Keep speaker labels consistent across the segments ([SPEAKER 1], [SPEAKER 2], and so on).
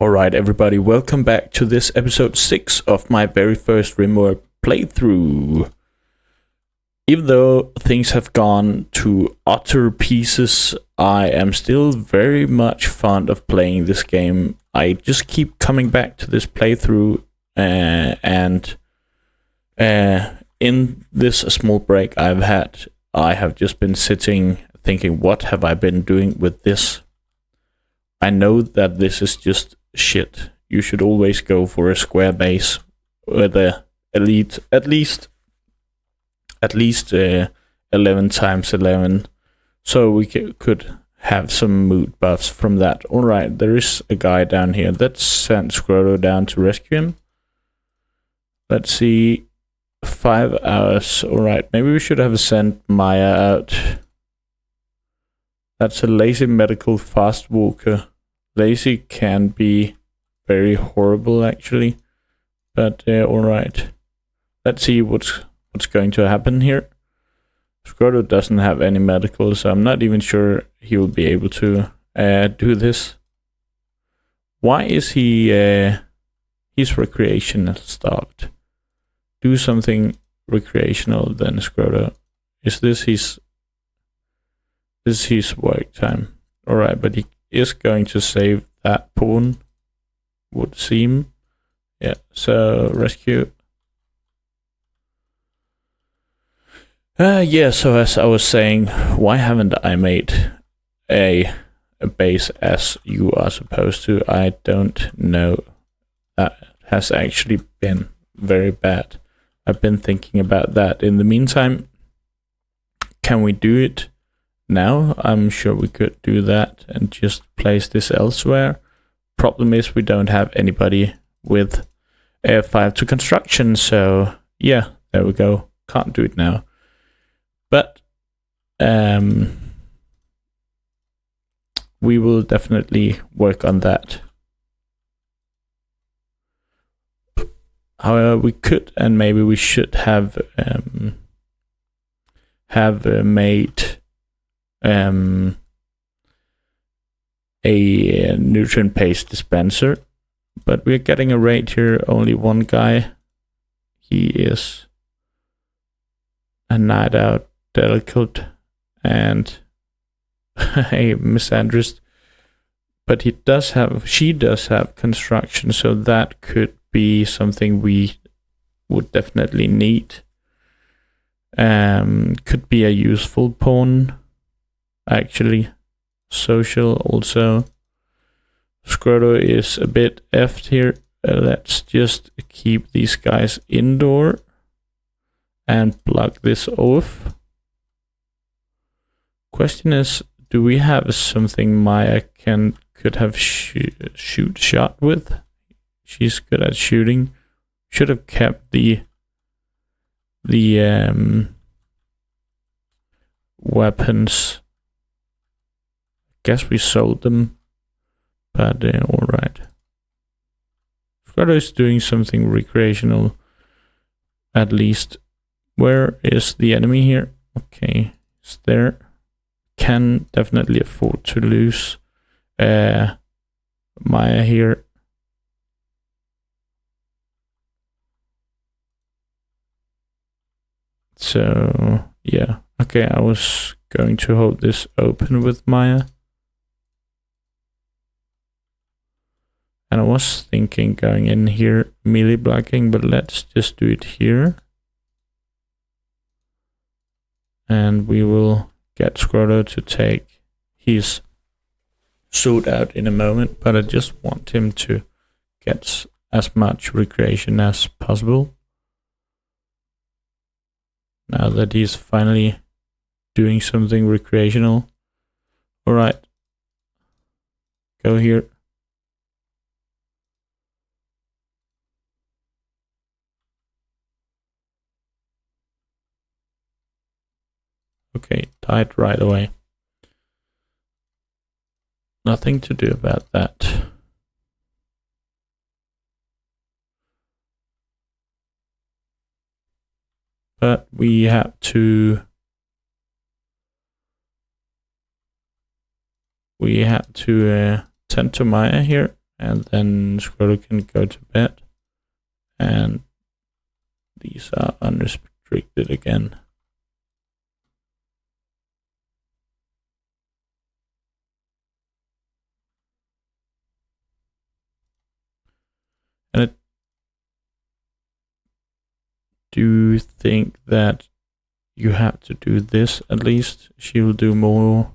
[SPEAKER 1] Alright everybody, welcome back to this episode 6 of my very first RimWorld playthrough. Even though things have gone to utter pieces, I am still very much fond of playing this game. I just keep coming back to this playthrough and in this small break I've had, I have just been sitting thinking, what have I been doing with this? I know that this is just shit. You should always go for a square base with a elite, at least 11 times 11, so we could have some mood buffs from that. Alright, there is a guy down here. Let's send Scroto down to rescue him. Let's see, 5 hours. Alright, maybe we should have sent Maya out. That's a lazy medical fast walker. Lazy can be very horrible actually, but alright. Let's see what's going to happen here. Scroto doesn't have any medical, so I'm not even sure he will be able to do this. Why is he his recreation stopped? Do something recreational then, Scroto. Is this his work time? Alright, but he is going to save that pawn, would seem. Yeah, so rescue. Yeah, so as I was saying, why haven't I made a base as you are supposed to? I don't know. That has actually been very bad. I've been thinking about that. In the meantime, can we do it now? I'm sure we could do that and just place this elsewhere. Problem is we don't have anybody with 5 to construction, so yeah, there we go. Can't do it now. But we will definitely work on that. However, we could and maybe we should have made a nutrient paste dispenser, but we're getting a raid here. Only one guy. He is a night out delicate and a misandrist, but she does have construction, so that could be something we would definitely need. Could be a useful pawn actually. Social also. Scroto is a bit effed here. Let's just keep these guys indoor and plug this off. Question is, do we have something Maya could have shot with? She's good at shooting. Should have kept the weapons. Guess we sold them, but alright. Scroto is doing something recreational, at least. Where is the enemy here? Okay, it's there. Can definitely afford to lose Maya here. So yeah, okay, I was going to hold this open with Maya. And I was thinking going in here, melee blocking, but let's just do it here. And we will get Scroto to take his suit out in a moment, but I just want him to get as much recreation as possible. Now that he's finally doing something recreational. Alright. Go here. Okay, died right away. Nothing to do about that. But we have to tend to Maya here. And then Scroto can go to bed. And these are unrestricted again. And I do think that you have to do this at least. She'll do more.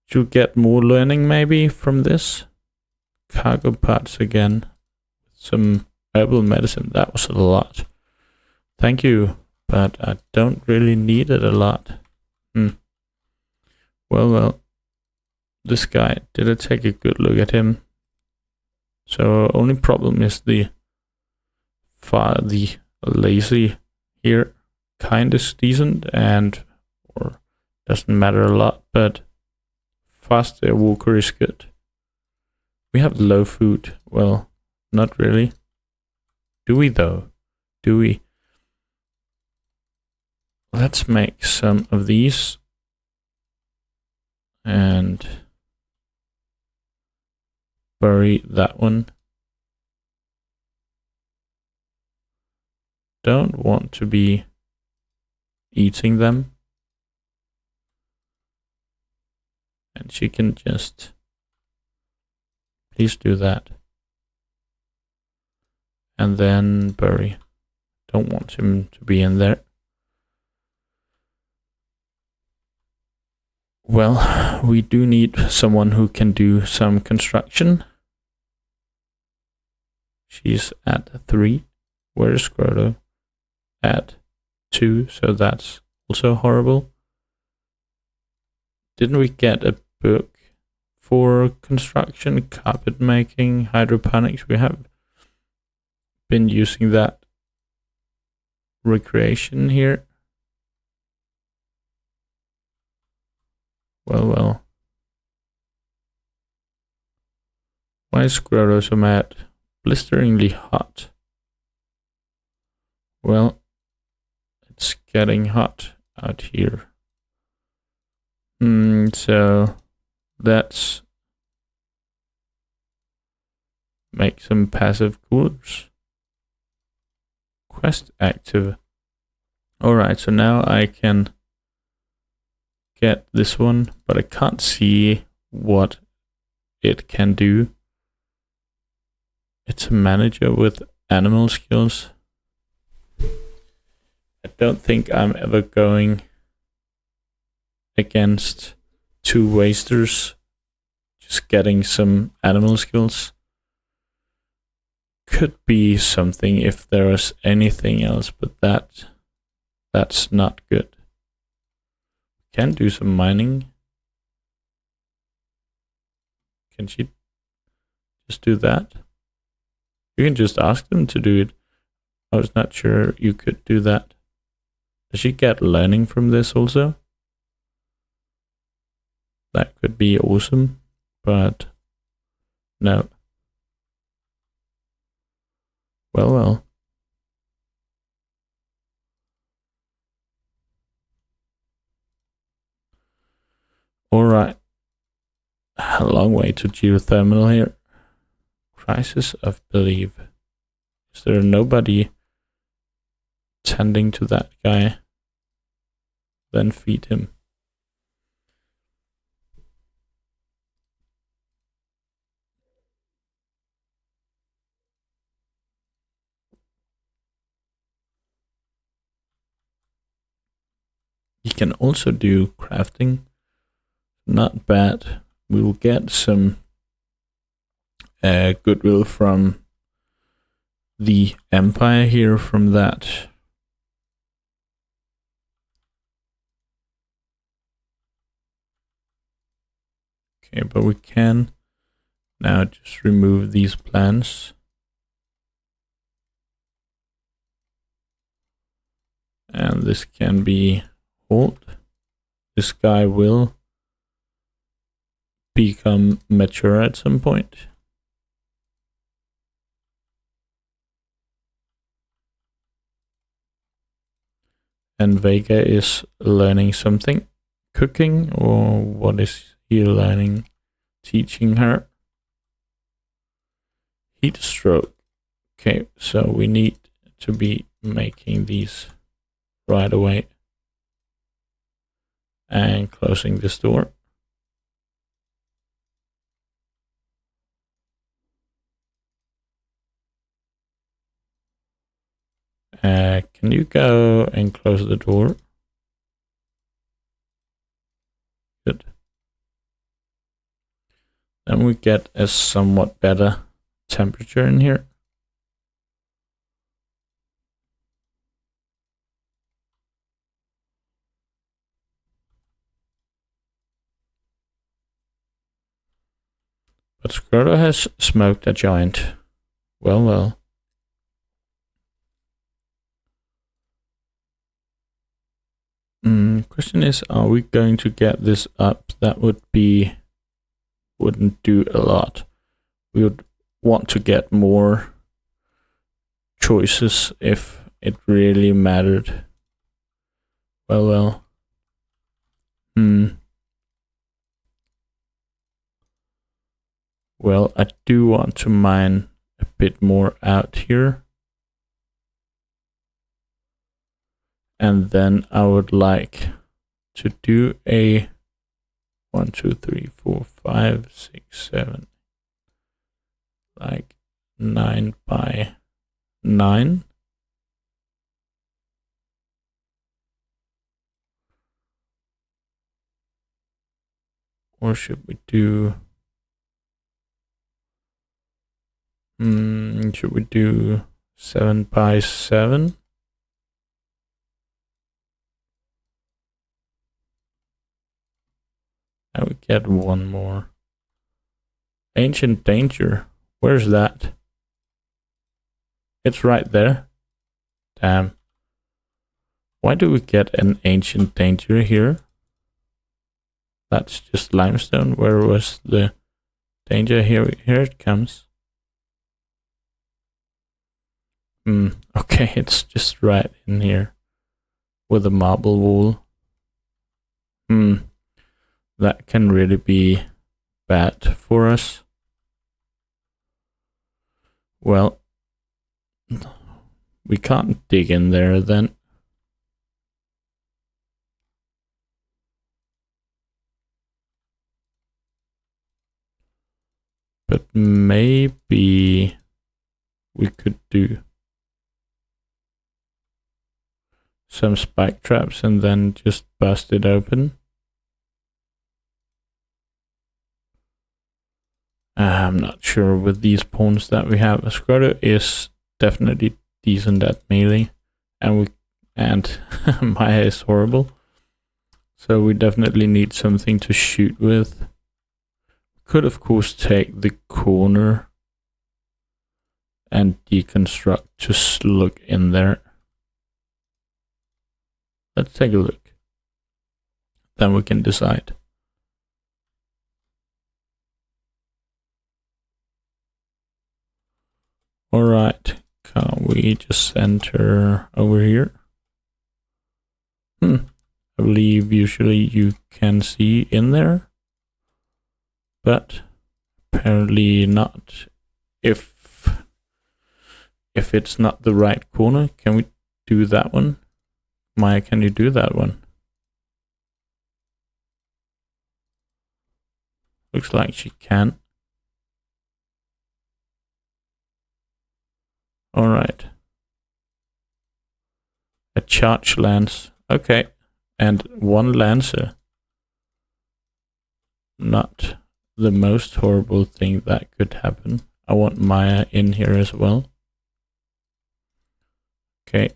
[SPEAKER 1] She'll get more learning maybe from this. Cargo parts again. Some herbal medicine. That was a lot. Thank you, but I don't really need it a lot. Well. This guy, did I take a good look at him? So only problem is the lazy here. Kind is decent or doesn't matter a lot, but faster walker is good. We have low food. Well, not really. Do we though? Do we? Let's make some of these. And bury that one. Don't want to be eating them. And she can just, please do that. And then bury. Don't want him to be in there. Well, we do need someone who can do some construction. She's at 3. Where is Scroto? At 2, so that's also horrible. Didn't we get a book for construction, carpet making, hydroponics? We have been using that recreation here. Well. Why is Scroto so mad? Blisteringly hot. Well, it's getting hot out here. So let's make some passive coolers. Quest active. Alright, so now I can get this one, but I can't see what it can do. It's a manager with animal skills. I don't think I'm ever going against 2 wasters. Just getting some animal skills. Could be something if there is anything else, but that's not good. Can do some mining. Can she just do that? You can just ask them to do it. I was not sure you could do that. Does she get learning from this also? That could be awesome, but no. Well. Alright. A long way to geothermal here. Crisis of belief. Is there nobody tending to that guy? Then feed him. You can also do crafting. Not bad. We will get some goodwill from the Empire here from that. Okay, but we can now just remove these plants. And this can be hold. This guy will become mature at some point. And Vega is learning something. Cooking, or what is he learning? Teaching her. heat stroke. Okay, so we need to be making these right away. And closing this door. Can you go and close the door? Good. Then we get a somewhat better temperature in here. But Scroto has smoked a giant. Well, well. Question is, are we going to get this up? That wouldn't do a lot. We would want to get more choices if it really mattered. Well, well. Well, I do want to mine a bit more out here. And then I would like to do a 1, 2, 3, 4, 5, 6, 7, like 9 by 9. Or should we do 7 by 7? And we get one more. Ancient Danger. Where's that? It's right there. Damn. Why do we get an Ancient Danger here? That's just limestone. Where was the danger? Here it comes. Okay, it's just right in here with a marble wall. That can really be bad for us. Well, we can't dig in there then. But maybe we could do some spike traps and then just bust it open. I'm not sure with these pawns that we have. Scroto is definitely decent at melee, and Maya is horrible. So we definitely need something to shoot with. Could of course take the corner and deconstruct. Just look in there. Let's take a look. Then we can decide. Alright, can we just enter over here? I believe usually you can see in there, but apparently not. If it's not the right corner, can we do that one? Maya, can you do that one? Looks like she can. Alright. A charge lance. Okay. And one lancer. Not the most horrible thing that could happen. I want Maya in here as well. Okay.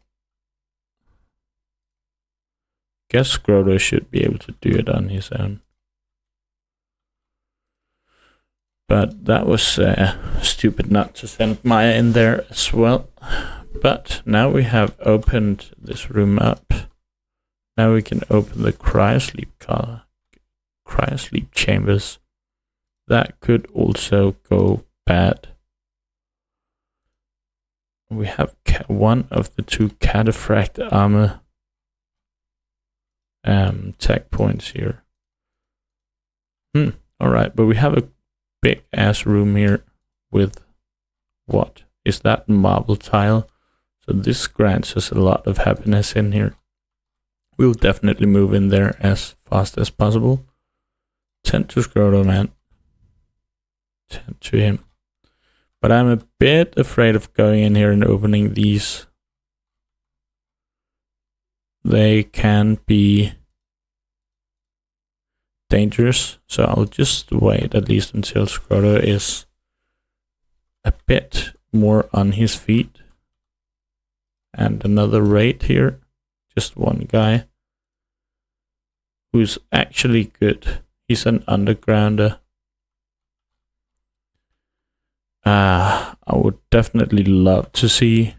[SPEAKER 1] Guess Scroto should be able to do it on his own. But that was stupid not to send Maya in there as well. But now we have opened this room up. Now we can open the cryosleep chambers. That could also go bad. We have one of the 2 cataphract armor tech points here. Alright, but we have a big ass room here with What is that marble tile? So this grants us a lot of happiness in here. We'll definitely move in there as fast as possible. 10 to Scroto, man. 10 to him. But I'm a bit afraid of going in here and opening these. They can be dangerous. So I'll just wait at least until Scroto is a bit more on his feet. And another raid here. Just one guy who's actually good. He's an undergrounder. I would definitely love to see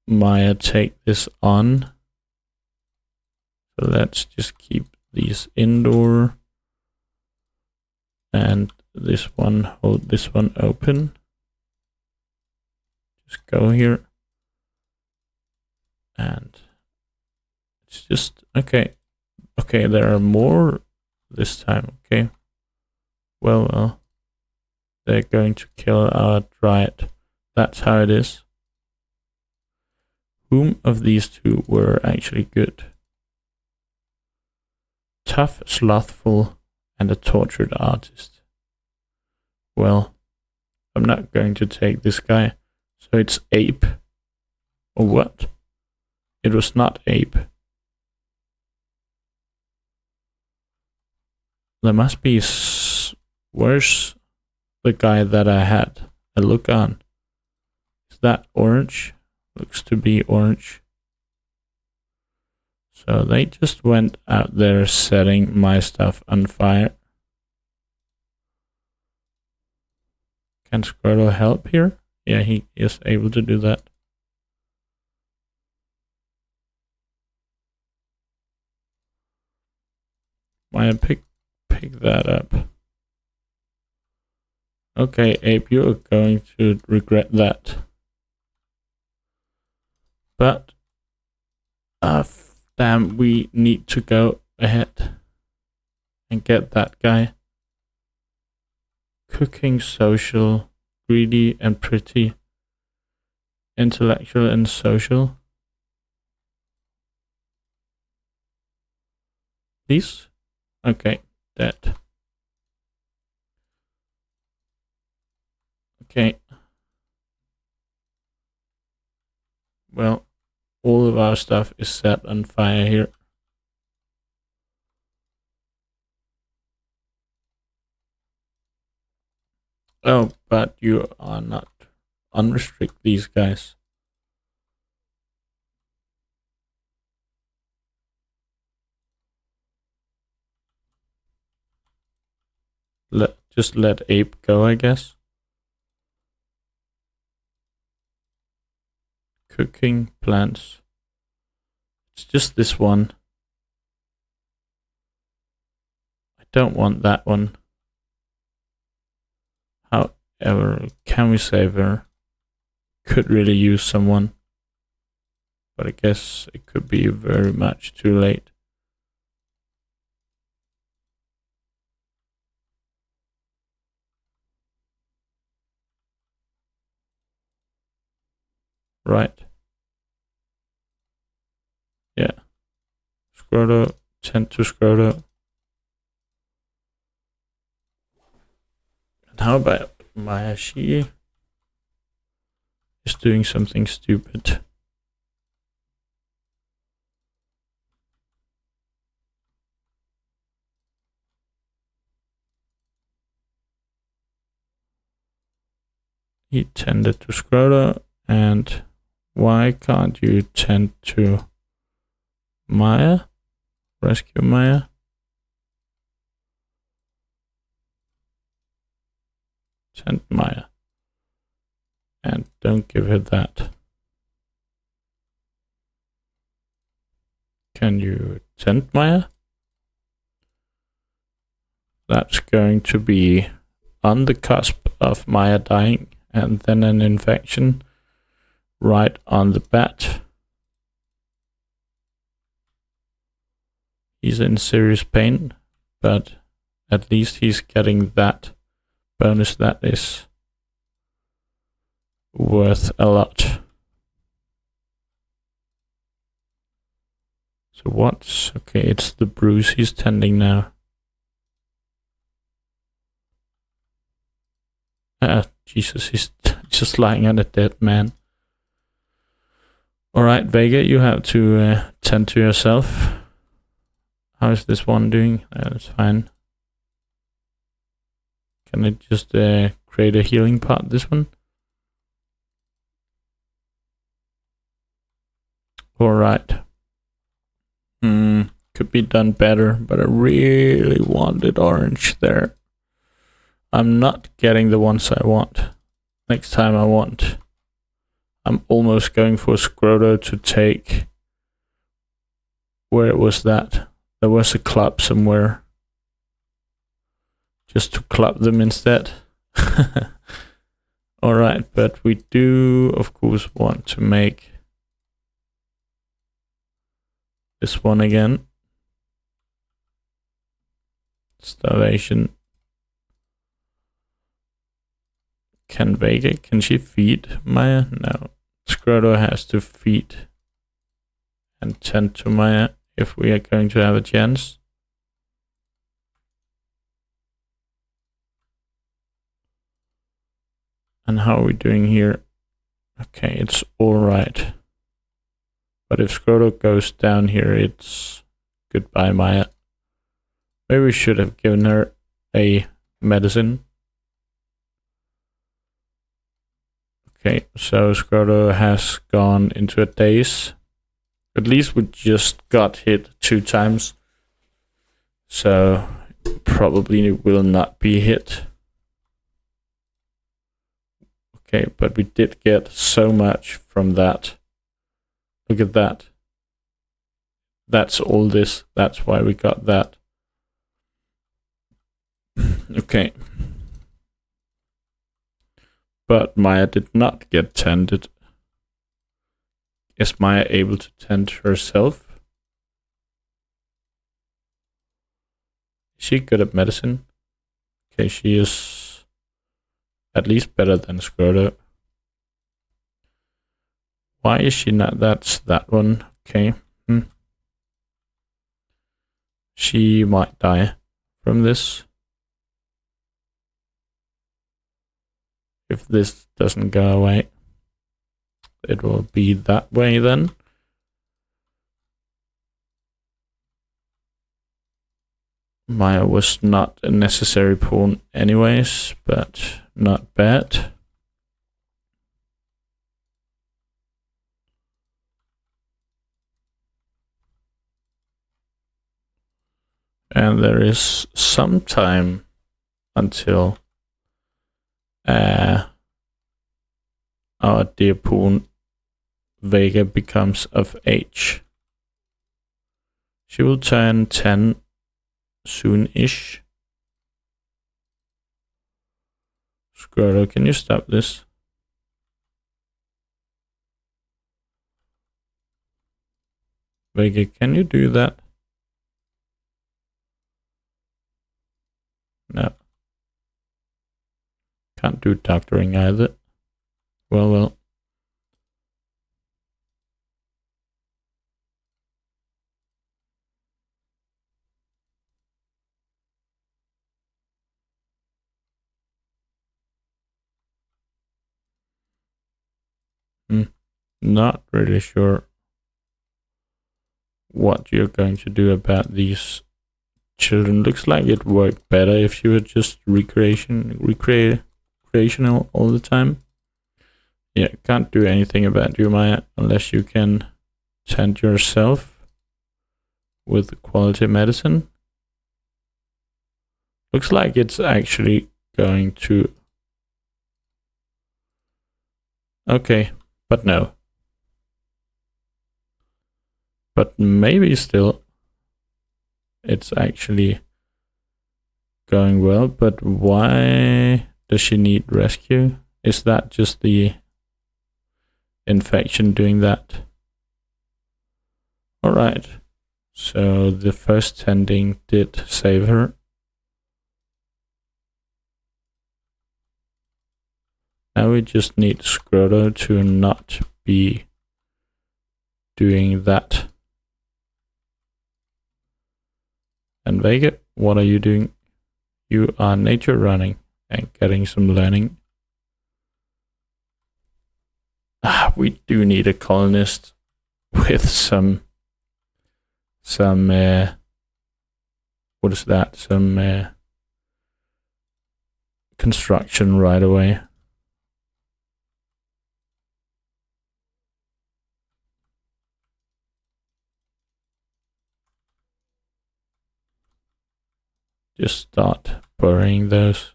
[SPEAKER 1] Maya take this on. So let's just keep these indoor. And this one, hold this one open. Just go here. And it's just, okay. Okay, there are more this time, okay. Well, they're going to kill our dryad. That's how it is. Whom of these two were actually good? Tough, slothful, and a tortured artist. Well, I'm not going to take this guy. So it's ape. Or what? It was not ape. There must be where's the guy that I had a look on? Is that orange? Looks to be orange. So they just went out there setting my stuff on fire. Can Scroto help here? Yeah, he is able to do that. Maya, pick that up. Okay, Ape, you are going to regret that. But, damn, we need to go ahead and get that guy. Cooking, social, greedy and pretty, intellectual and social. These? Okay, dead. Okay. Well, all of our stuff is set on fire here. Oh, but you are not. Unrestrict these guys. Just let Ape go, I guess. Cooking, plants. It's just this one. I don't want that one. However, can we save her? Could really use someone. But I guess it could be very much too late. Right. Yeah. Scroto, 10 to Scroto. And how about Maya? She is doing something stupid. He tended to Scroto, and why can't you tend to Maya? Rescue Maya? Tend Maya. And don't give her that. Can you tend Maya? That's going to be on the cusp of Maya dying, and then an infection right on the bat. He's in serious pain, but at least he's getting that bonus that is worth a lot. So what's okay? It's the bruise he's tending now. Jesus, he's just lying on a dead man. All right, Vega, you have to tend to yourself. How is this one doing? That's fine. Can I just create a healing pot? This one. All right. Could be done better, but I really wanted orange there. I'm not getting the ones I want. Next time I'm almost going for Scroto to take. Where was that? There was a club somewhere. Just to club them instead. Alright, but we do of course want to make this one again. Starvation. Can Vega, can she feed Maya? No. Scroto has to feed and tend to Maya if we are going to have a chance. And how are we doing here? Okay, it's alright. But if Scroto goes down here, it's goodbye Maya. Maybe we should have given her a medicine. Okay, so Scroto has gone into a daze. At least we just got hit 2 times. So probably will not be hit. Okay, but we did get so much from that. Look at that. That's all this. That's why we got that. Okay. But Maya did not get tended. Is Maya able to tend herself? Is she good at medicine? Okay, she is at least better than Scroto. Why is she not? That's that one. Okay. She might die from this. If this doesn't go away, it will be that way then. Maya was not a necessary pawn anyways, but not bad. And there is some time until our dear pawn Vega becomes of age. She will turn 10 soon-ish. Scroto, can you stop this? Vega, can you do that? No. Can't do doctoring either. Well. Not really sure what you're going to do about these children. Looks like it worked better if you were just recreational all the time. Yeah, can't do anything about you, Maya, unless you can tend yourself with quality medicine. Looks like it's actually going to... Okay, but no. But maybe still it's actually going well, but why does she need rescue? Is that just the infection doing that? Alright, so the first tending did save her. Now we just need Scroto to not be doing that. And Vega, what are you doing? You are nature running and getting some learning. We do need a colonist with some what is that? Some construction right away. Just start burying those.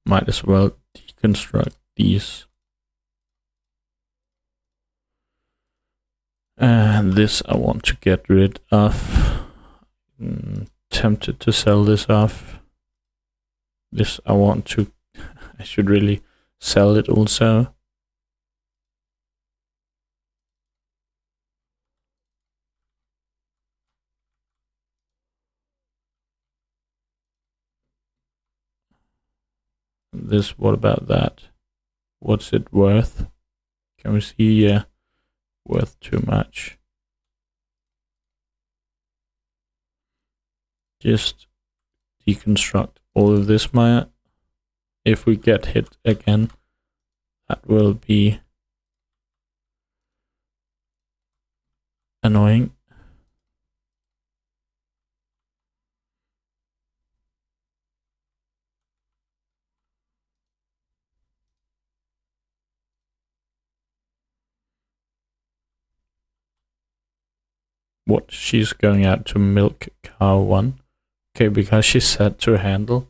[SPEAKER 1] Might as well deconstruct these. And this I want to get rid of. Tempted to sell this off. This I want to, I should really sell it also. This, what about that? What's it worth? Can we see? Yeah, worth too much. Just deconstruct all of this, Maya. If we get hit again, that will be annoying. What? She's going out to milk cow 1. Okay, because she's set to handle.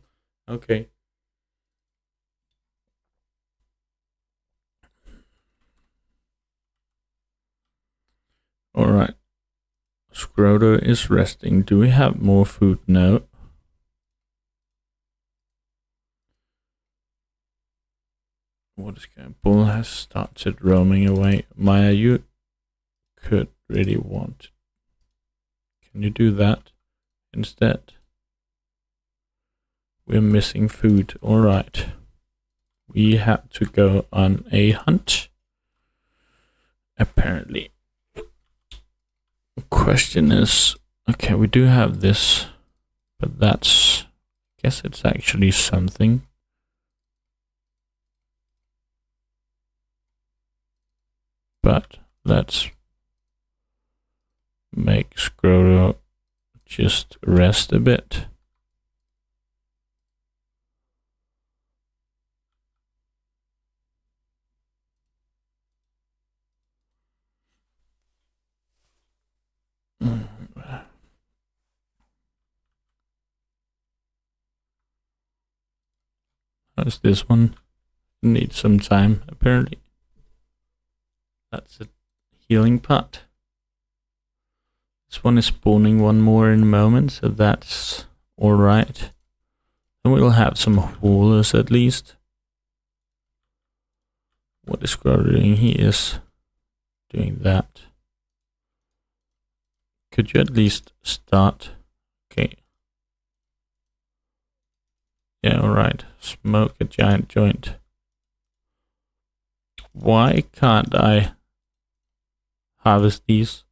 [SPEAKER 1] Okay. Alright. Scroto is resting. Do we have more food? No. What is going on? Bull has started roaming away. Maya, you could really want. Can you do that instead? We're missing food. Alright. We have to go on a hunt. Apparently. Question is, okay, we do have this, but that's, I guess it's actually something. But let's make Scroto just rest a bit. How's this one? Needs some time, apparently. That's a healing pot. This one is spawning one more in a moment, so that's alright. And we'll have some haulers at least. What is Scroto doing? He is doing that. Could you at least start? Okay. Yeah, alright. Smoke a giant joint. Why can't I harvest these?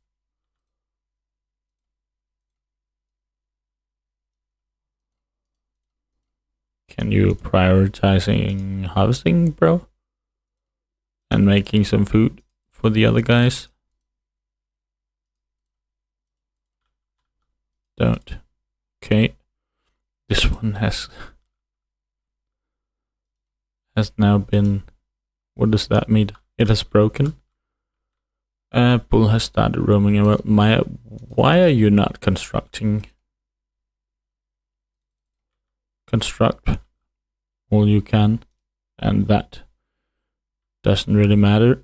[SPEAKER 1] Can you prioritizing harvesting, bro? And making some food for the other guys? Don't. Okay. This one has now been, what does that mean? It has broken. Bull has started roaming around. Maya, why are you not constructing? Construct all you can, and that doesn't really matter.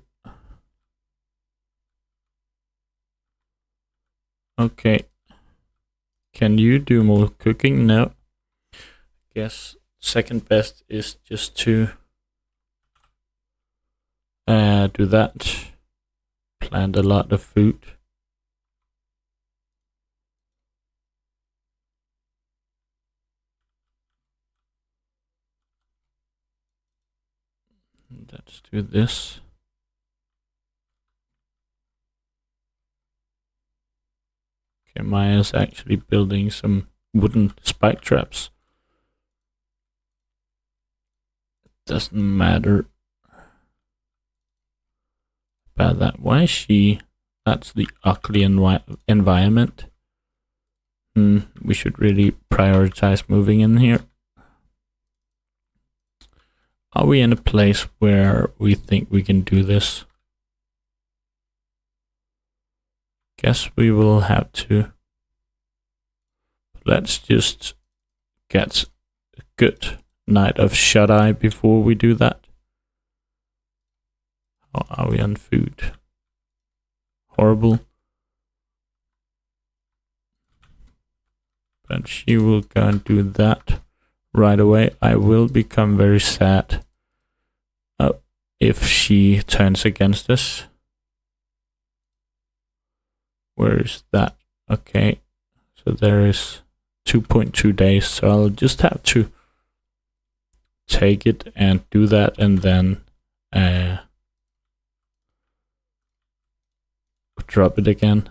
[SPEAKER 1] Okay. Can you do more cooking? No. Guess second best is just to do that. Plant a lot of food. let's do this. Okay, Maya's actually building some wooden spike traps. Doesn't matter about that. Why is she? That's the ugly environment. We should really prioritize moving in here. Are we in a place where we think we can do this? Guess we will have to. Let's just get a good night of shut-eye before we do that. How are we on food? Horrible. But she will go and do that right away. I will become very sad if she turns against us. Where is that? Okay, so there is 2.2 days, so I'll just have to take it and do that, and then drop it again.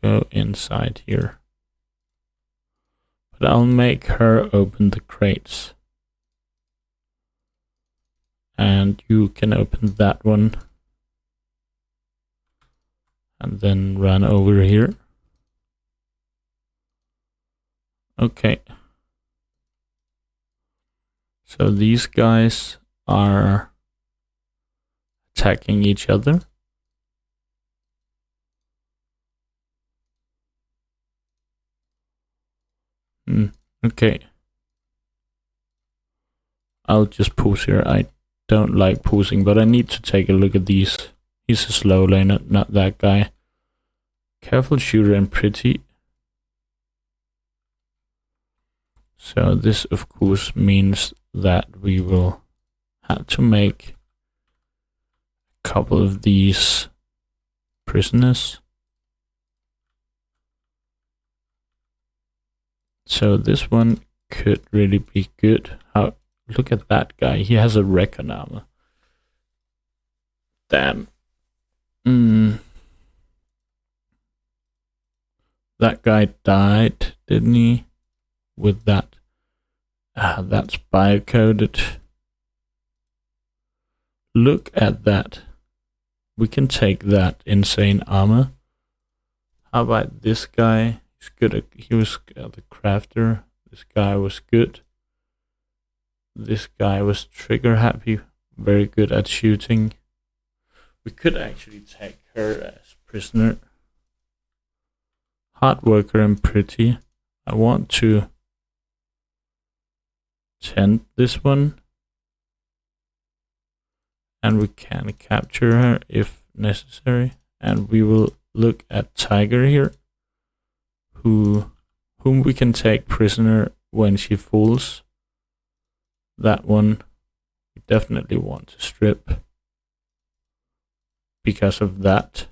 [SPEAKER 1] Go inside here. But I'll make her open the crates. And you can open that one. And then run over here. Okay. So these guys are attacking each other. Okay. I'll just pause here. I don't like pausing, but I need to take a look at these. He's a slow laner, not that guy. Careful shooter and pretty. So this of course means that we will have to make a couple of these prisoners. So this one could really be good. Look at that guy. He has a recon armor. Damn. That guy died, didn't he? With that. That's biocoded. Look at that. We can take that insane armor. How about this guy? He's good. He was the crafter. This guy was good. This guy was trigger happy. Very good at shooting. We could actually take her as prisoner. Hard worker and pretty. I want to tent this one. And we can capture her if necessary. And we will look at Tiger here. Whom we can take prisoner when she falls. That one we definitely want to strip because of that.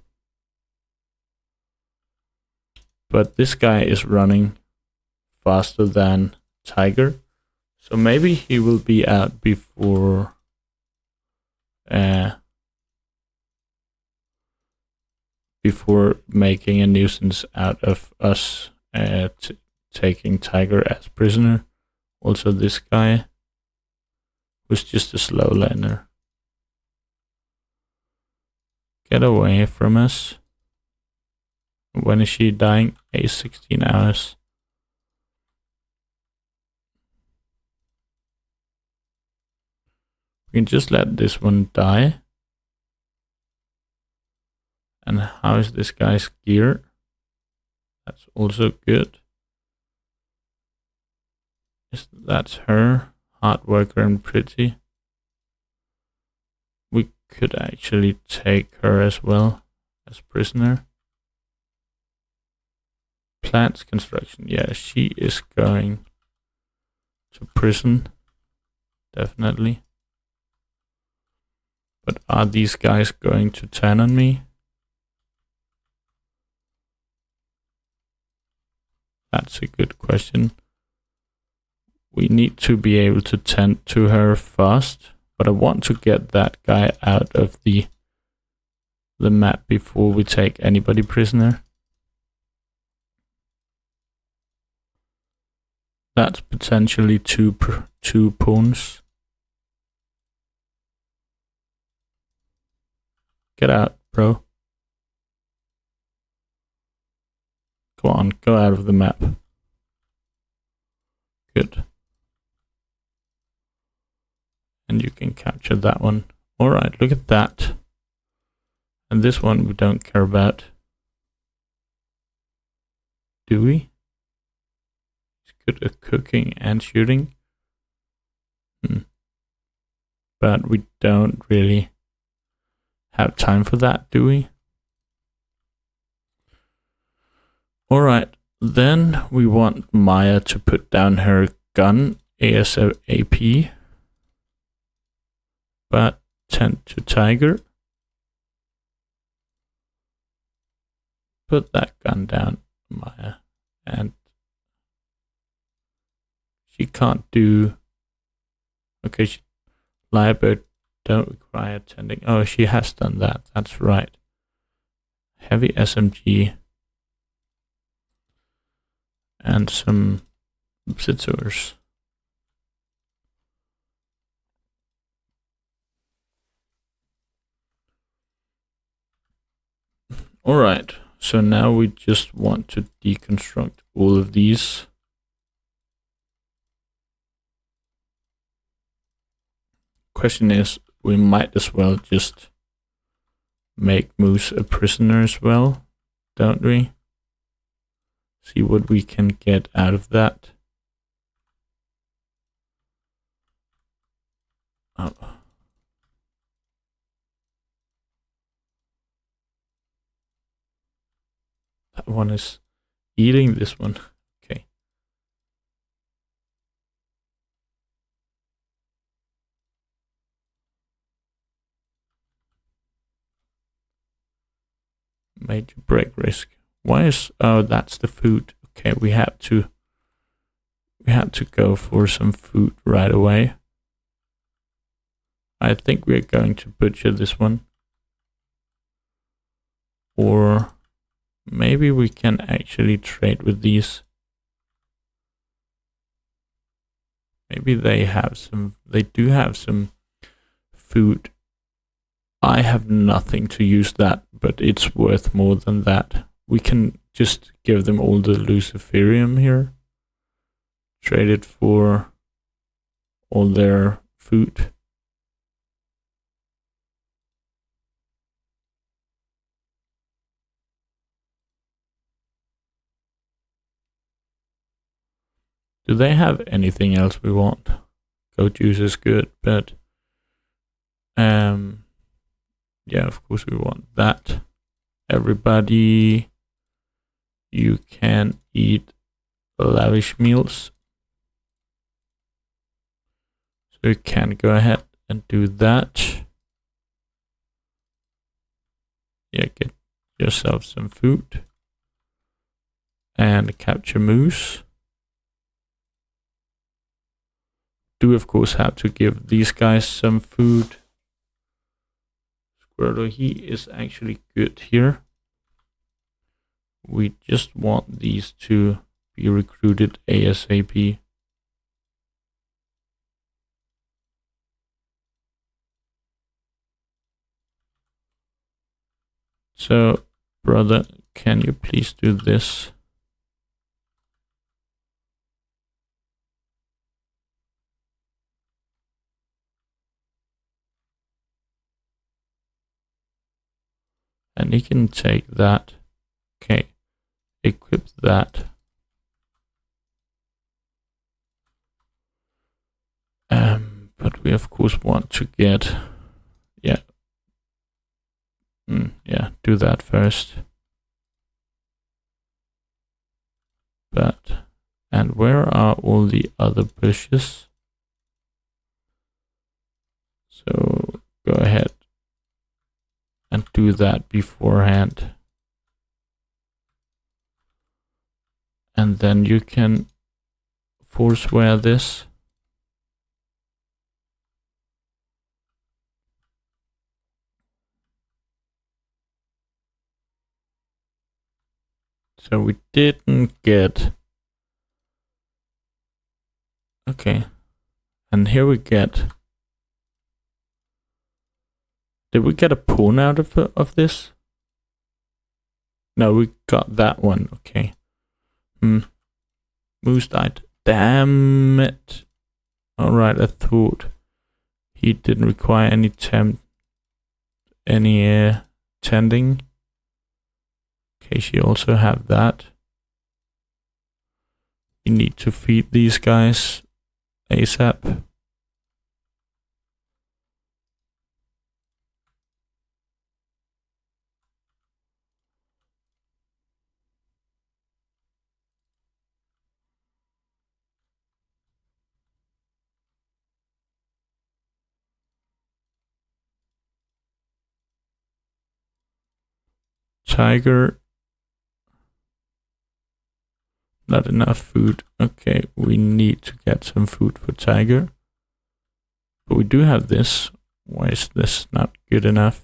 [SPEAKER 1] But this guy is running faster than Tiger, so maybe he will be out before making a nuisance out of us taking Tiger as prisoner. Also this guy was just a slow laner. Get away from us. When is she dying? 16 hours. We can just let this one die. And how is this guy's gear? That's also good. That's her. Hard worker and pretty. We could actually take her as well as prisoner. Plants construction. Yeah, she is going to prison. Definitely. But are these guys going to turn on me? That's a good question. we need to be able to tend to her fast, but I want to get that guy out of the map before we take anybody prisoner. That's potentially two pawns. Get out, bro. Come on, go out of the map. Good. And you can capture that one. Alright, look at that. And this one we don't care about. Do we? It's good at cooking and shooting. But we don't really have time for that, do we? Alright, then we want Maya to put down her gun ASAP. But tend to Tiger. Put that gun down, Maya. And she can't do... Okay, Lyrebird don't require tending. Oh, she has done that. That's right. Heavy SMG. And some scissors. Alright, so now we just want to deconstruct all of these. Question is, we might as well just make Moose a prisoner as well, don't we? See what we can get out of that. Oh. That one is eating this one. Okay. Major break risk. Why is... Oh, that's the food. Okay, we had to go for some food right away. I think we're going to butcher this one. Or maybe we can actually trade with these. Maybe they do have some food. I have nothing to use that, but it's worth more than that. We can just give them all the Luciferium here. Trade it for all their food. Do they have anything else we want? Goat juice is good, but yeah, of course we want that. Everybody, you can eat lavish meals. So you can go ahead and do that. Yeah, get yourself some food. And capture Moose. Do of course have to give these guys some food. Squirtle, he is actually good here. We just want these to be recruited ASAP. So, brother, can you please do this? And he can take that. Okay, equip that. But we of course want to get, yeah, yeah, do that first. But, and where are all the other bushes? So go ahead and do that beforehand. And then you can, forswear this. So we didn't get... Okay. And here we get... Did we get a pawn out of this? No, we got that one. Okay. Moose died. Damn it. Alright, I thought he didn't require any tending. Okay, she also have that. You need to feed these guys ASAP. Tiger. Not enough food. Okay, we need to get some food for Tiger. But we do have this. Why is this not good enough?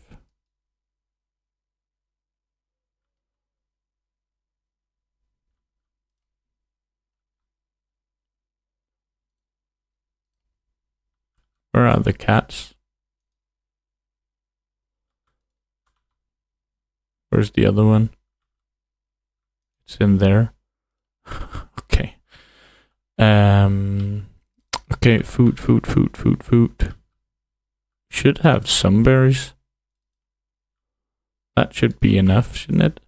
[SPEAKER 1] Where are the cats? Where's the other one? It's in there. Okay. Okay, food. Should have some berries. That should be enough, shouldn't it?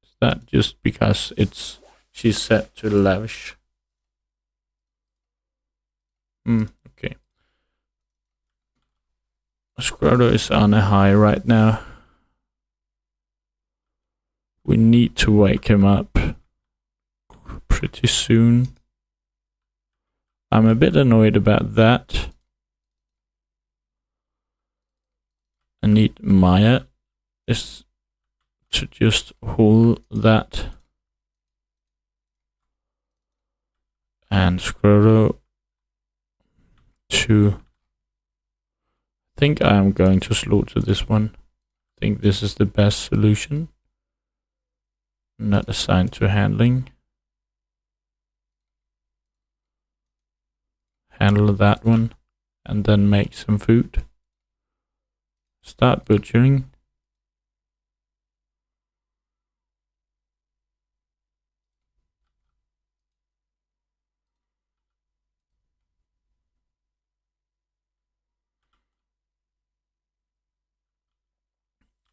[SPEAKER 1] Is that just because she's set to lavish? Okay. Scroto is on a high right now. We need to wake him up pretty soon. I'm a bit annoyed about that. I need Maya is to just hold that. And Scroto to... I think I am going to slaughter this one. I think this is the best solution. Not assigned to handling. Handle that one and then make some food. Start butchering.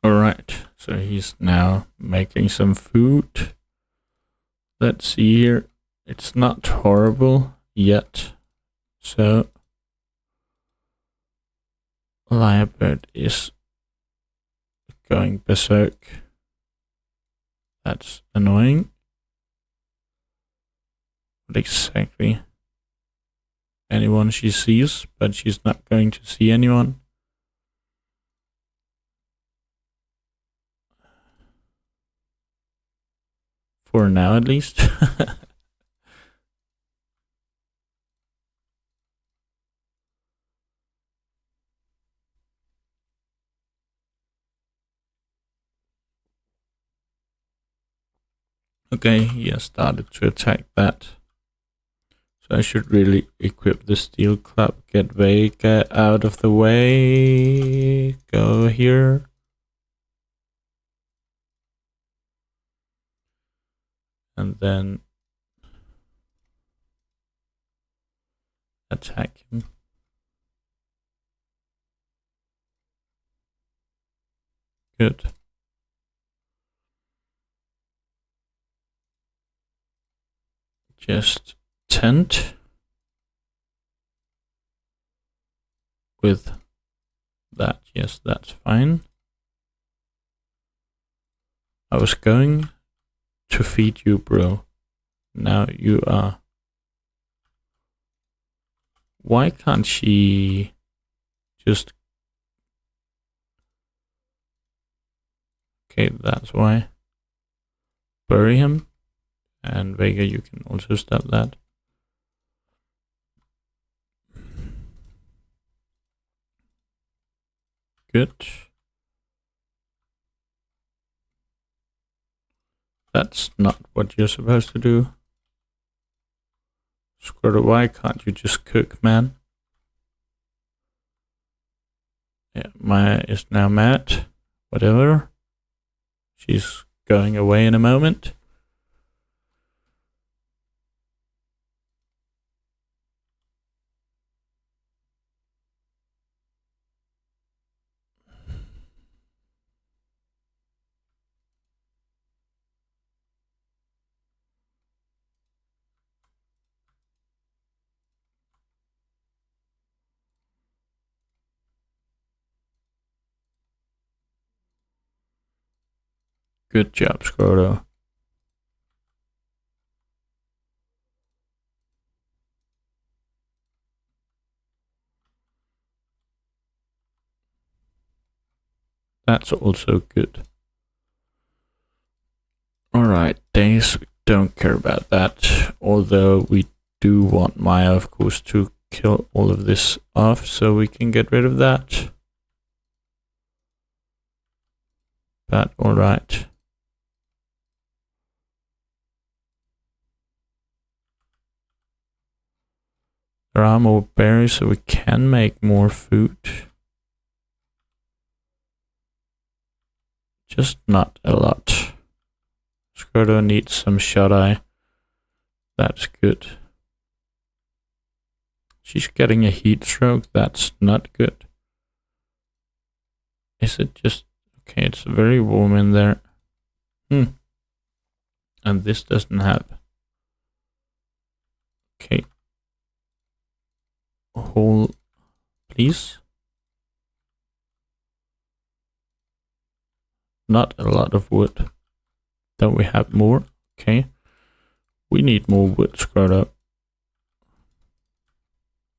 [SPEAKER 1] Alright, so he's now making some food. Let's see here. It's not horrible yet. So Lyrebird is going berserk. That's annoying. What exactly? Anyone she sees, but she's not going to see anyone. For now, at least. Okay, he has started to attack that. So I should really equip the steel club. Get Vega out of the way. Go here. And then attack him. Good. Just tent with that. Yes, that's fine. I was going to feed you, bro. Now you are. Why can't she just Okay, that's why. Bury him. And Vega, you can also stop that. Good. That's not what you're supposed to do. Squirtle, why can't you just cook, man? Yeah, Maya is now mad. Whatever. She's going away in a moment. Good job, Squirtle. That's also good. Alright, days, we don't care about that. Although we do want Maya, of course, to kill all of this off so we can get rid of that. But alright. There are more berries, so we can make more food. Just not a lot. Squirtle needs some shut-eye. That's good. She's getting a heat stroke. That's not good. Is it just... Okay, it's very warm in there. And this doesn't have... Okay. Hole, please. Not a lot of wood. Don't we have more? Okay. We need more wood, Squirtle.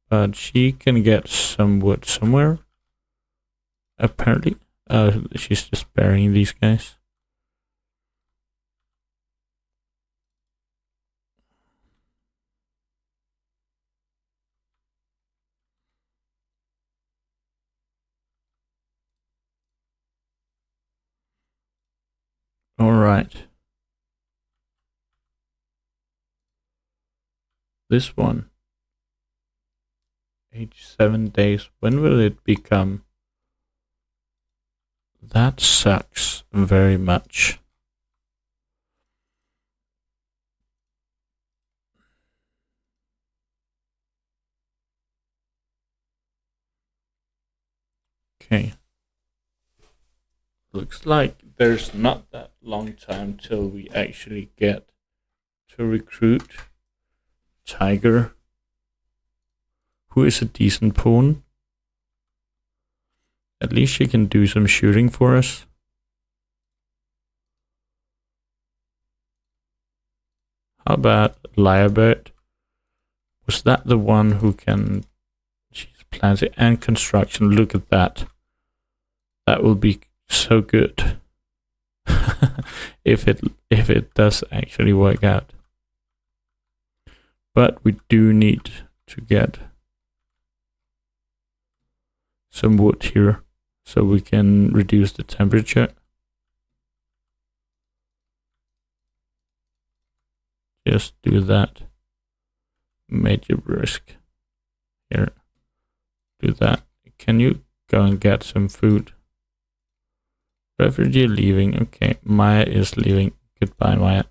[SPEAKER 1] But she can get some wood somewhere. Apparently. She's just burying these guys. Alright. This one. Age 7 days. When will it become? That sucks very much. Okay. Looks like there's not that long time till we actually get to recruit Tiger, who is a decent pawn. At least she can do some shooting for us. How about Lyrebird? Was that the one who can... She's planting and construction. Look at that. That will be so good. if it does actually work out. But we do need to get some wood here so we can reduce the temperature. Just do that. Major risk. Here. Do that. Can you go and get some food? Refugee leaving. Okay, Maya is leaving. Goodbye, Maya.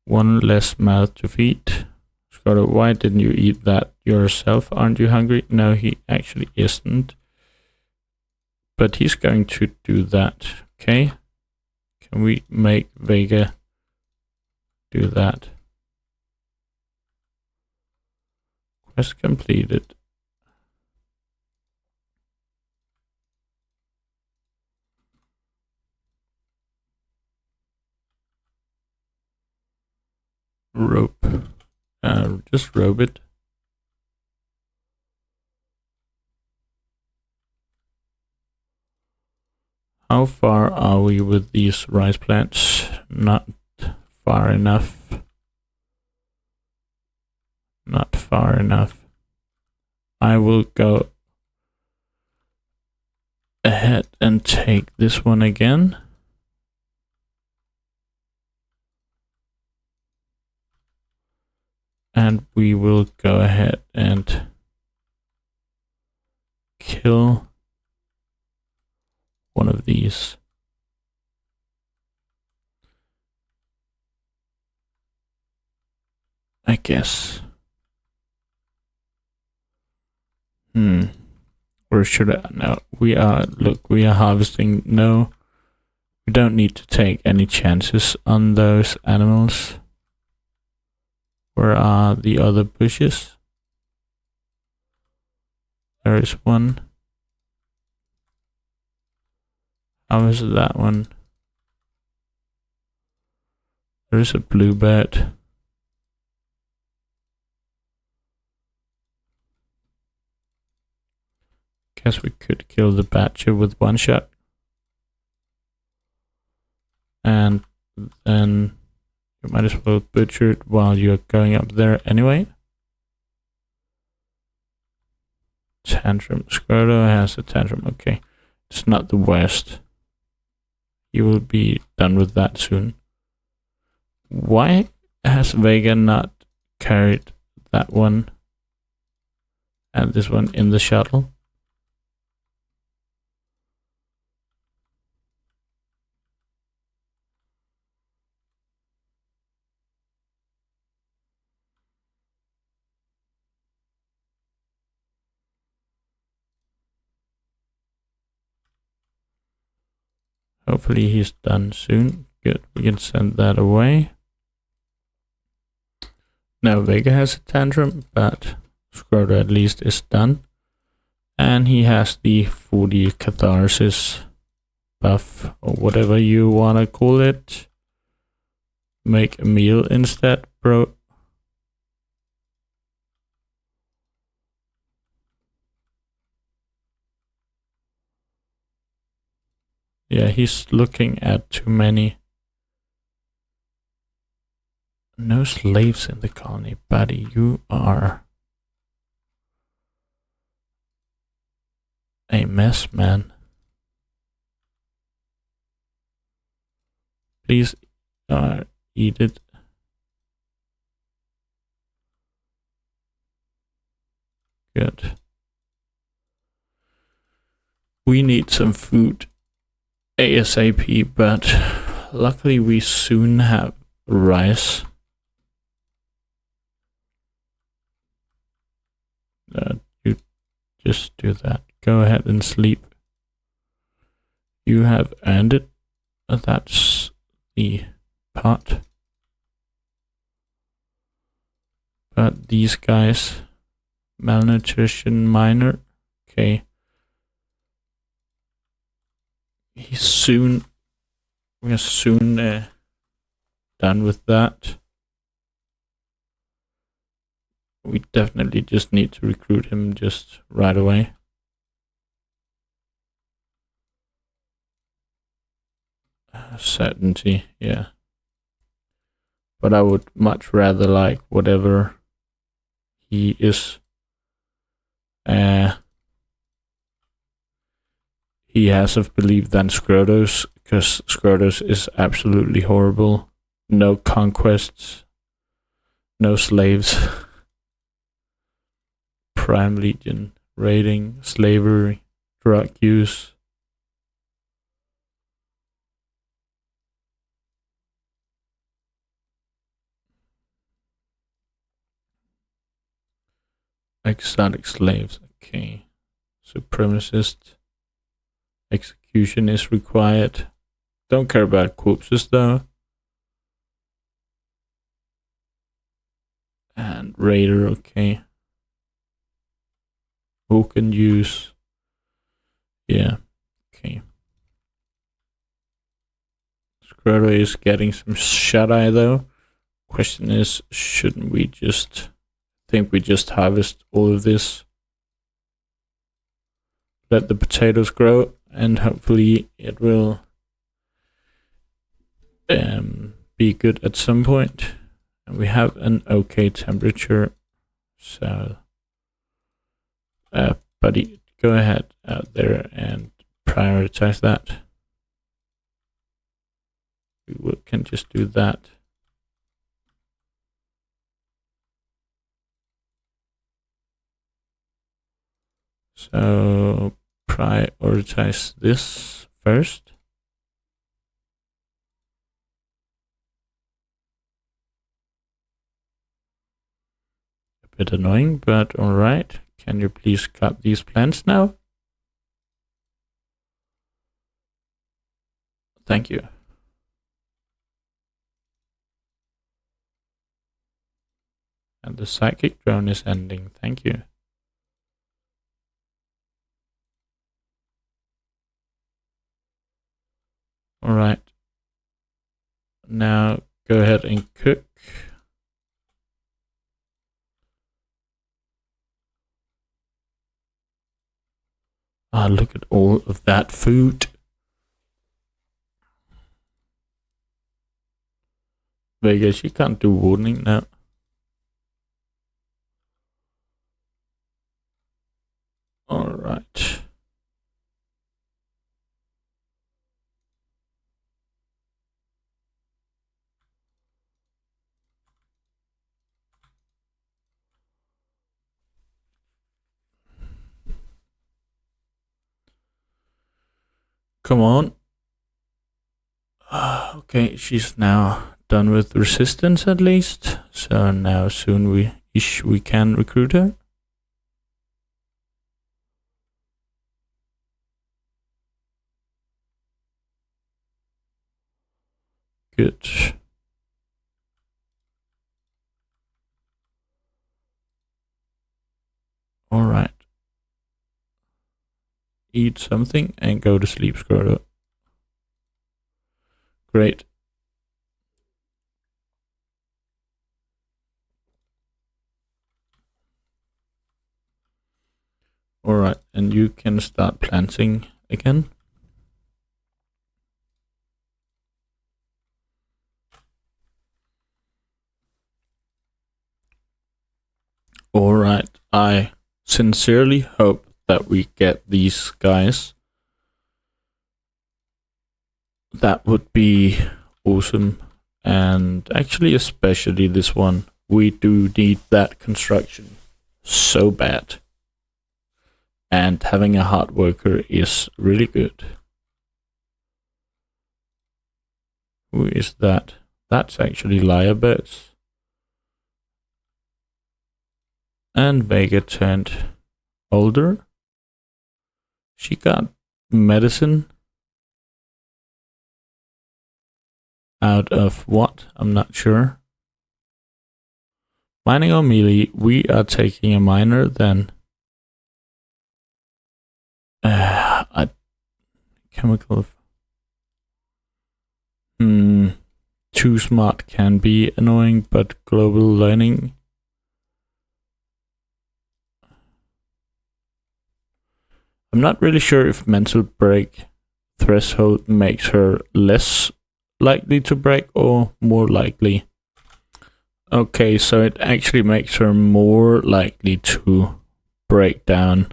[SPEAKER 1] One less mouth to feed. Squirtle, why didn't you eat that yourself? Aren't you hungry? No, he actually isn't. But he's going to do that. Okay. Can we make Vega do that? Quest completed. Rope. Just rope it. How How far are we with these rice plants? Not far enough. Not far enough. I will go ahead and take this one again. And we will go ahead and kill one of these. I guess. Or should I? No, we are, look, we are harvesting. No, we don't need to take any chances on those animals. Where are the other bushes? There is one. How is that one? There is a bluebird. Guess we could kill the badger with one shot. And then you might as well butcher it while you're going up there anyway. Tantrum. Squirtle has a tantrum. Okay. It's not the worst. You will be done with that soon. Why has Vega not carried that one and this one in the shuttle? Hopefully he's done soon. Good, we can send that away. Now Vega has a tantrum, but Scroto at least is done. And he has the 40 catharsis buff, or whatever you want to call it. Make a meal instead, bro. Yeah, he's looking at too many. No slaves in the colony, buddy. You are a mess, man. Please eat it. Good. We need some food ASAP, but luckily we soon have rice. You just do that. Go ahead and sleep. You have earned it. That's the pot. But these guys, malnutrition minor. Okay. We are soon done with that. We definitely just need to recruit him just right away. Certainty, yeah. But I would much rather like whatever he is. He has of belief than Scrotos, because Scrotos is absolutely horrible. No conquests, no slaves. Prime Legion, raiding, slavery, drug use. Exotic slaves, okay. Supremacist. Execution is required. Don't care about corpses though. And raider, okay. Who can use? Yeah, okay. Scroto is getting some shut-eye though. Question is, shouldn't we just think we just harvest all of this? Let the potatoes grow and hopefully it will be good at some point. And we have an okay temperature, so buddy, go ahead out there and prioritize that. Can just do that. So prioritize this first. A bit annoying, but all right. Can you please cut these plants now? Thank you. And the psychic drone is ending. Thank you. All right. Now go ahead and cook. Ah, look at all of that food. Vega, she can't do warning now. All right. Come on. Okay, she's now done with resistance at least. So now soon we can recruit her. Good. All right. Eat something and go to sleep, Squirtle. Great. All right, and you can start planting again. All right, I sincerely hope that we get these guys. That would be awesome. And actually, especially this one, we do need that construction so bad. And having a hard worker is really good. Who is that? That's actually Lyrebirds. And Vega turned older. She got medicine. Out of what? I'm not sure. Mining or melee? We are taking a miner then. A chemical. Too smart can be annoying, but global learning. I'm not really sure if mental break threshold makes her less likely to break or more likely. Okay, so it actually makes her more likely to break down.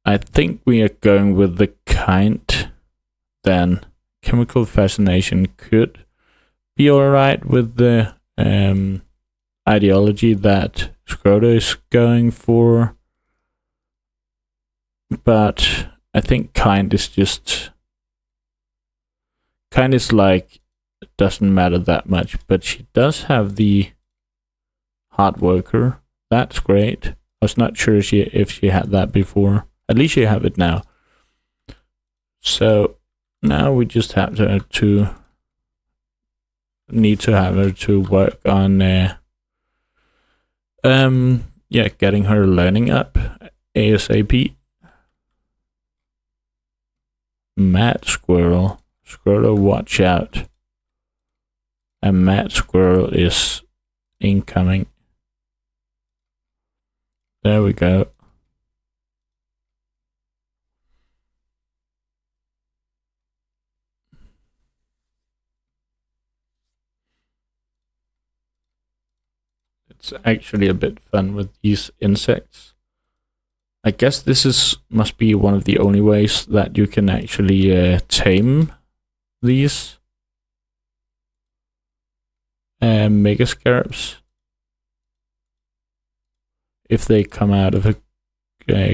[SPEAKER 1] I think we are going with the kind. Then chemical fascination could be alright with the ideology that Scroto is going for. But I think kind is like, it doesn't matter that much, but she does have the hard worker. That's great. I was not sure if she had that before. At least you have it now. So now we just have to need to have her to work on getting her learning up ASAP. Mad Squirrel. Squirrel, watch out. A mad squirrel is incoming. There we go. It's actually a bit fun with these insects. I guess this must be one of the only ways that you can actually tame these mega scarabs if they come out of a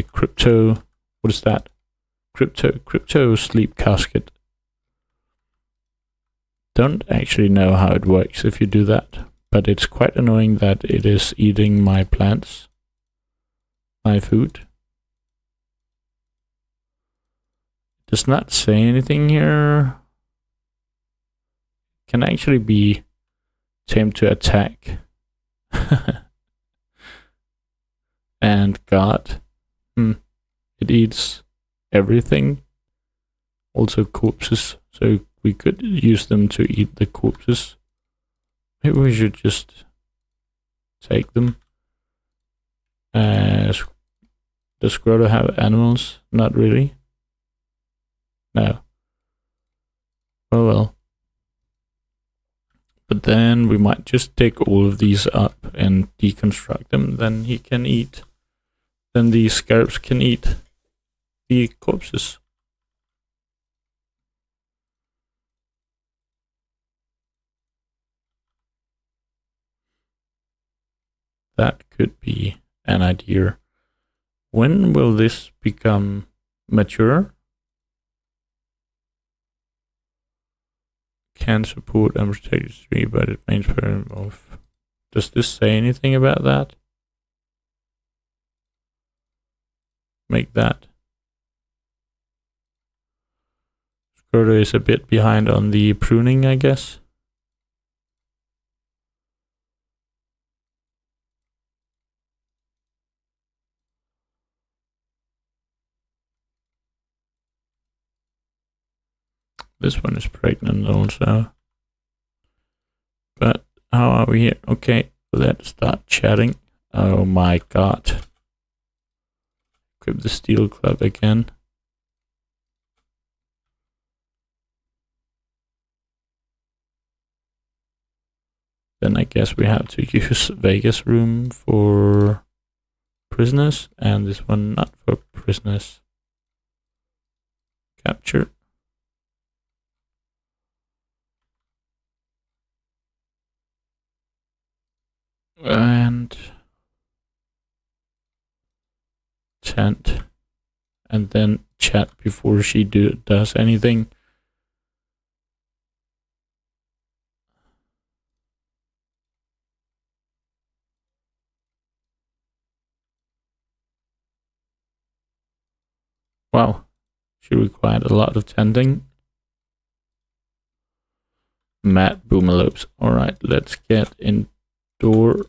[SPEAKER 1] crypto. What is that? Crypto sleep casket. Don't actually know how it works if you do that, but it's quite annoying that it is eating my plants, my food. Does not say anything here. Can actually be tamed to attack. And God, it eats everything, also corpses, so we could use them to eat the corpses. Maybe we should just take them. Does Grotto have animals? Not really. No. Oh well. But then we might just take all of these up and deconstruct them, then he can eat. Then the scarabs can eat the corpses. That could be an idea. When will this become mature? Can support unprotected tree, but it means per of. Does this say anything about that? Make that. Scroto is a bit behind on the pruning, I guess. This one is pregnant also. But how are we here? Okay, let's start chatting. Oh my God. Equip the steel club again. Then I guess we have to use Vegas room for prisoners, and this one not for prisoners. Capture. And tent, and then chat before she does anything. Wow, she required a lot of tending. Mad boomalopes. Alright, let's get indoor.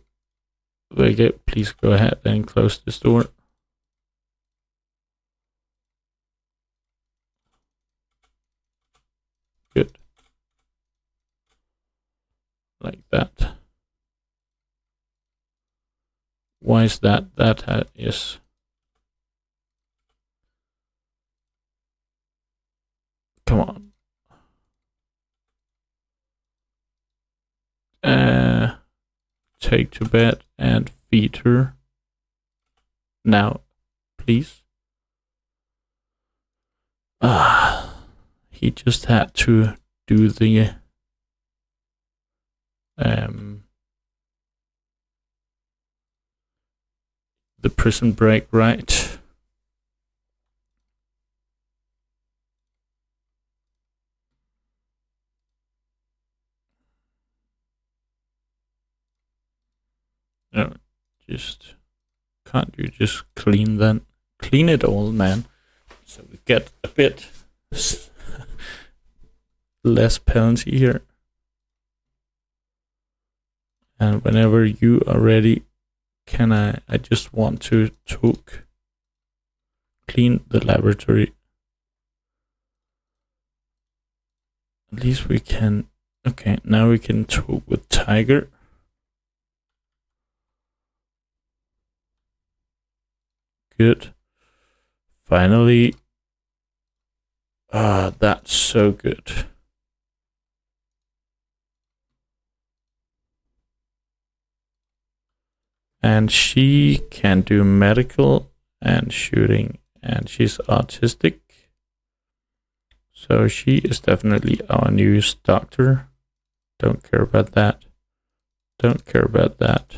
[SPEAKER 1] Vega, please go ahead and close this door. Good. Like that. Why is that? That is. Come on. Take to bed and feed her. Now, please. He just had to do the prison break, right? No, just can't you just clean then? Clean it all, man. So we get a bit less penalty here. And whenever you are ready, can I just want to talk. Clean the laboratory. At least we can. Okay, now we can talk with Tiger. Good. Finally. That's so good. And she can do medical and shooting, and she's autistic. So she is definitely our newest doctor. Don't care about that. Don't care about that.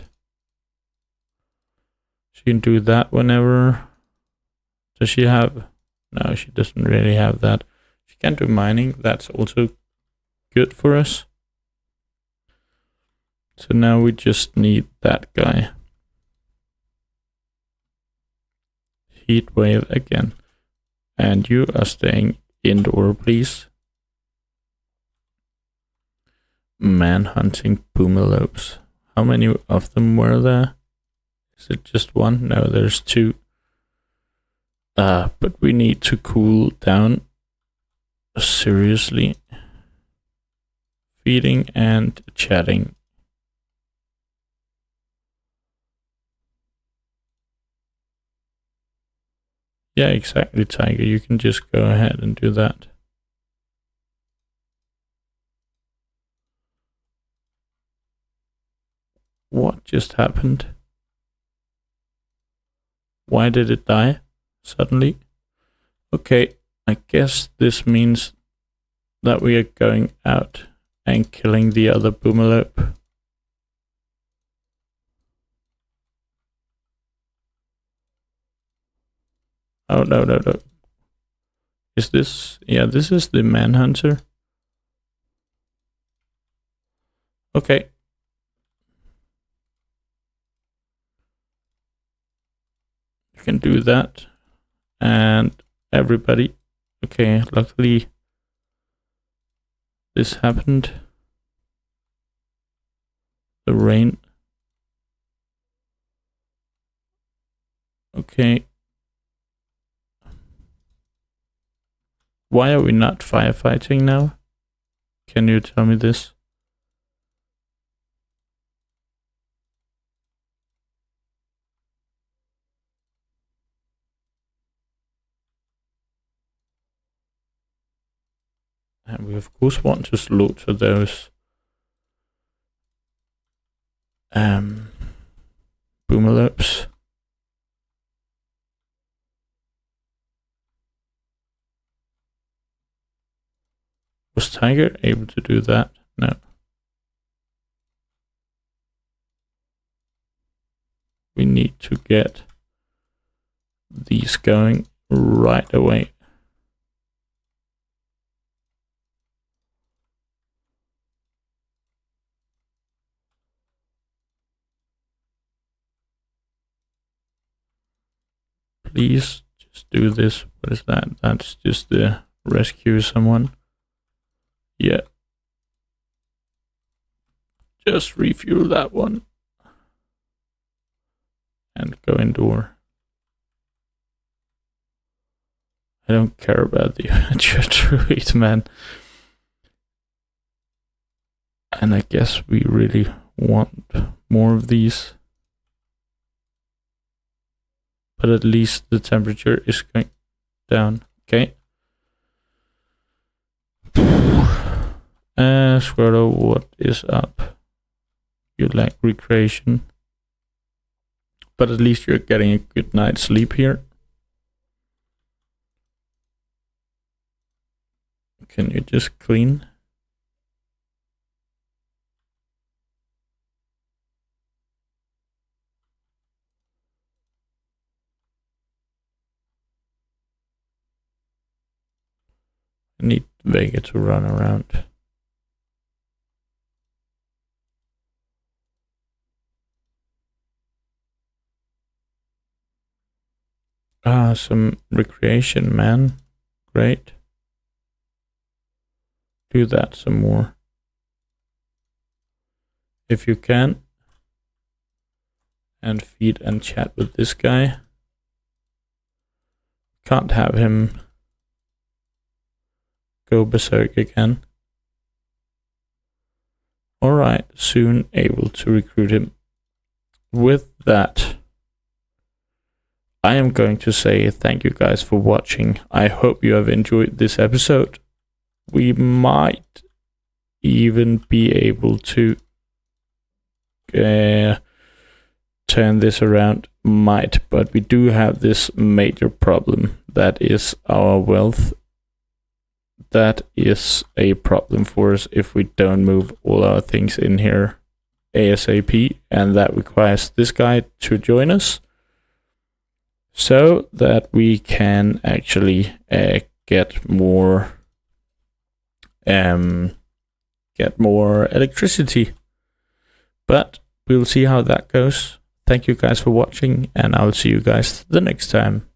[SPEAKER 1] She can do that whenever. Does she have? No, she doesn't really have that. She can do mining. That's also good for us. So now we just need that guy. Heat wave again. And you are staying indoor, please. Man-hunting boomalopes. How many of them were there? Is it just one? No, there's two. But we need to cool down. Seriously. Feeding and chatting. Yeah, exactly, Tiger. You can just go ahead and do that. What just happened? Why did it die suddenly? Okay, I guess this means that we are going out and killing the other boomalope. Oh, no. Is this? Yeah, this is the manhunter. Okay. You can do that. And everybody. Okay, luckily this happened. The rain. Okay. Why are we not firefighting now? Can you tell me this? And we of course want to slaughter those boomalopes. Was Tiger able to do that? No. We need to get these going right away. Please just do this. What is that? That's just the rescue someone. Yeah. Just refuel that one. And go indoor. I don't care about the druid, man. And I guess we really want more of these. But at least the temperature is going down. Okay. Squirtle, what is up? You like recreation. But at least you're getting a good night's sleep here. Can you just clean? I need Vega to run around. Some recreation, man. Great. Do that some more. If you can. And feed and chat with this guy. Can't have him go berserk again. Alright, soon able to recruit him. With that, I am going to say thank you guys for watching. I hope you have enjoyed this episode. We might even be able to turn this around? Might, but we do have this major problem, that is our wealth. That is a problem for us if we don't move all our things in here ASAP, and that requires this guy to join us so that we can actually get more electricity. But we'll see how that goes. Thank you guys for watching, and I'll see you guys the next time.